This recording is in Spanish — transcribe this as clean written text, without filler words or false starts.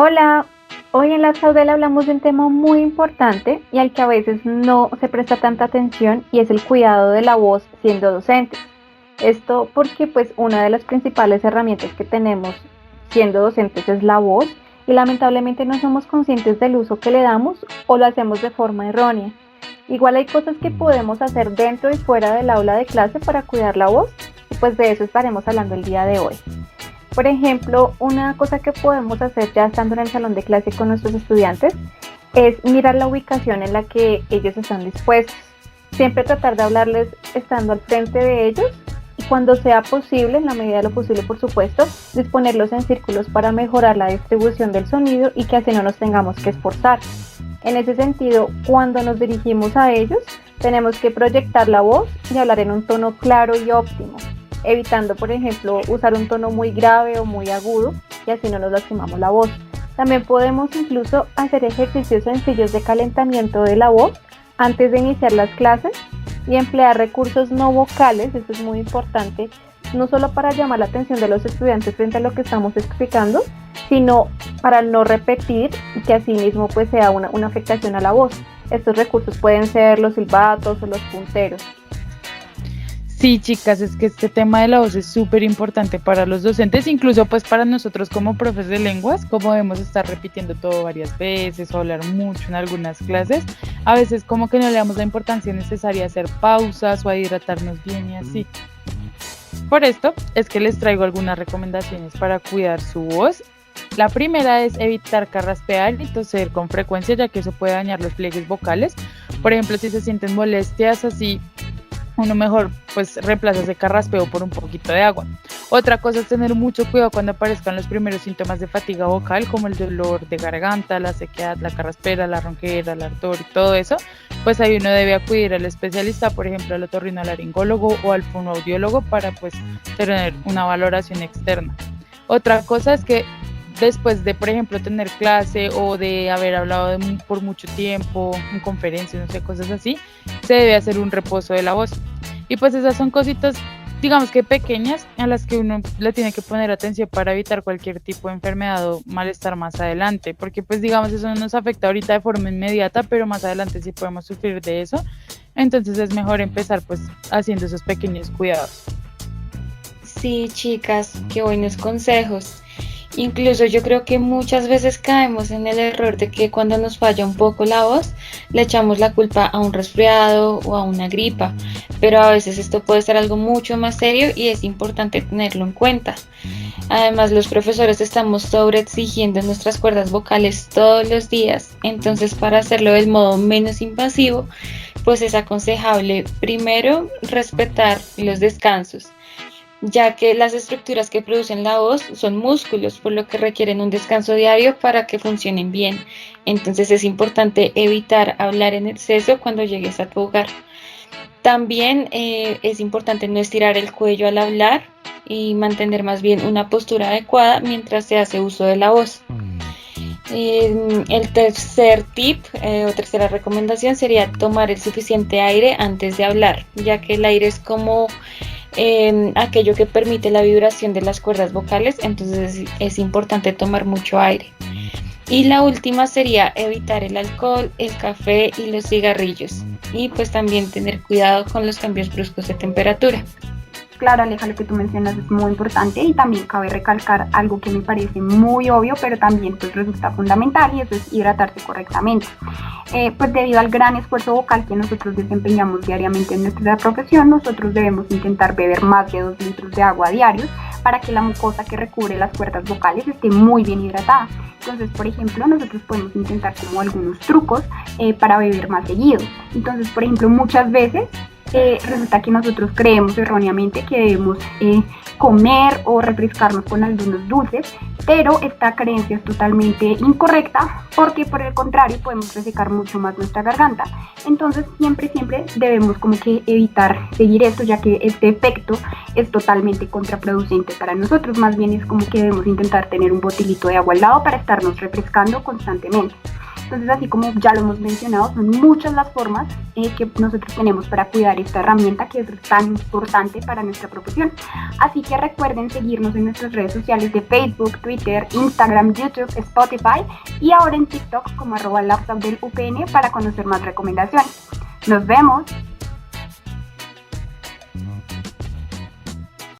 Hola, hoy en la Saudela hablamos de un tema muy importante y al que a veces no se presta tanta atención y es el cuidado de la voz siendo docentes. Esto porque pues una de las principales herramientas que tenemos siendo docentes es la voz y lamentablemente no somos conscientes del uso que le damos o lo hacemos de forma errónea. Igual hay cosas que podemos hacer dentro y fuera del aula de clase para cuidar la voz y pues de eso estaremos hablando el día de hoy. Por ejemplo, una cosa que podemos hacer ya estando en el salón de clase con nuestros estudiantes es mirar la ubicación en la que ellos están dispuestos. Siempre tratar de hablarles estando al frente de ellos y cuando sea posible, en la medida de lo posible por supuesto, disponerlos en círculos para mejorar la distribución del sonido y que así no nos tengamos que esforzar. En ese sentido, cuando nos dirigimos a ellos, tenemos que proyectar la voz y hablar en un tono claro y óptimo, evitando, por ejemplo, usar un tono muy grave o muy agudo y así no nos lastimamos la voz. También podemos incluso hacer ejercicios sencillos de calentamiento de la voz antes de iniciar las clases y emplear recursos no vocales, eso es muy importante, no solo para llamar la atención de los estudiantes frente a lo que estamos explicando, sino para no repetir y que así mismo pues sea una afectación a la voz. Estos recursos pueden ser los silbatos o los punteros. Sí, chicas, es que este tema de la voz es súper importante para los docentes, incluso pues para nosotros como profes de lenguas, como debemos estar repitiendo todo varias veces o hablar mucho en algunas clases, a veces como que no le damos la importancia necesaria a hacer pausas o a hidratarnos bien y así. Por esto es que les traigo algunas recomendaciones para cuidar su voz. La primera es evitar carraspear y toser con frecuencia, ya que eso puede dañar los pliegues vocales. Por ejemplo, si se sienten molestias así, uno mejor pues reemplaza ese carraspeo por un poquito de agua. Otra cosa es tener mucho cuidado cuando aparezcan los primeros síntomas de fatiga vocal, como el dolor de garganta, la sequedad, la carraspera, la ronquera, el ardor y todo eso. Pues ahí uno debe acudir al especialista, por ejemplo al otorrinolaringólogo o al fonoaudiólogo para pues tener una valoración externa. Otra cosa es que después de, por ejemplo, tener clase o de haber hablado por mucho tiempo en conferencias, no sé, cosas así, se debe hacer un reposo de la voz. Y pues esas son cositas, digamos que pequeñas, a las que uno le tiene que poner atención para evitar cualquier tipo de enfermedad o malestar más adelante, porque pues digamos eso no nos afecta ahorita de forma inmediata, pero más adelante sí podemos sufrir de eso. Entonces es mejor empezar pues haciendo esos pequeños cuidados. Sí, chicas, qué buenos consejos. Incluso yo creo que muchas veces caemos en el error de que cuando nos falla un poco la voz, le echamos la culpa a un resfriado o a una gripa, pero a veces esto puede ser algo mucho más serio y es importante tenerlo en cuenta. Además, los profesores estamos sobreexigiendo nuestras cuerdas vocales todos los días, entonces para hacerlo del modo menos invasivo, pues es aconsejable primero respetar los descansos, ya que las estructuras que producen la voz son músculos, por lo que requieren un descanso diario para que funcionen bien. Entonces es importante evitar hablar en exceso cuando llegues a tu hogar. También es importante no estirar el cuello al hablar y mantener más bien una postura adecuada mientras se hace uso de la voz. El tercer tip o tercera recomendación sería tomar el suficiente aire antes de hablar, ya que el aire es como aquello que permite la vibración de las cuerdas vocales, entonces es importante tomar mucho aire. Y la última sería evitar el alcohol, el café y los cigarrillos, y pues también tener cuidado con los cambios bruscos de temperatura. Claro, Aleja, lo que tú mencionas es muy importante y también cabe recalcar algo que me parece muy obvio, pero también pues resulta fundamental, y eso es hidratarse correctamente. Pues debido al gran esfuerzo vocal que nosotros desempeñamos diariamente en nuestra profesión, nosotros debemos intentar beber más de 2 litros de agua diarios para que la mucosa que recubre las cuerdas vocales esté muy bien hidratada. Entonces, por ejemplo, nosotros podemos intentar como algunos trucos para beber más seguido. Entonces, por ejemplo, muchas veces resulta que nosotros creemos erróneamente que debemos comer o refrescarnos con algunos dulces, pero esta creencia es totalmente incorrecta porque por el contrario podemos resecar mucho más nuestra garganta. Entonces siempre debemos como que evitar seguir esto, ya que este efecto es totalmente contraproducente para nosotros. Más bien es como que debemos intentar tener un botilito de agua al lado para estarnos refrescando constantemente. Entonces, así como ya lo hemos mencionado, son muchas las formas que nosotros tenemos para cuidar esta herramienta que es tan importante para nuestra profesión. Así que recuerden seguirnos en nuestras redes sociales de Facebook, Twitter, Instagram, YouTube, Spotify y ahora en TikTok como @laptopdelupn para conocer más recomendaciones. Nos vemos.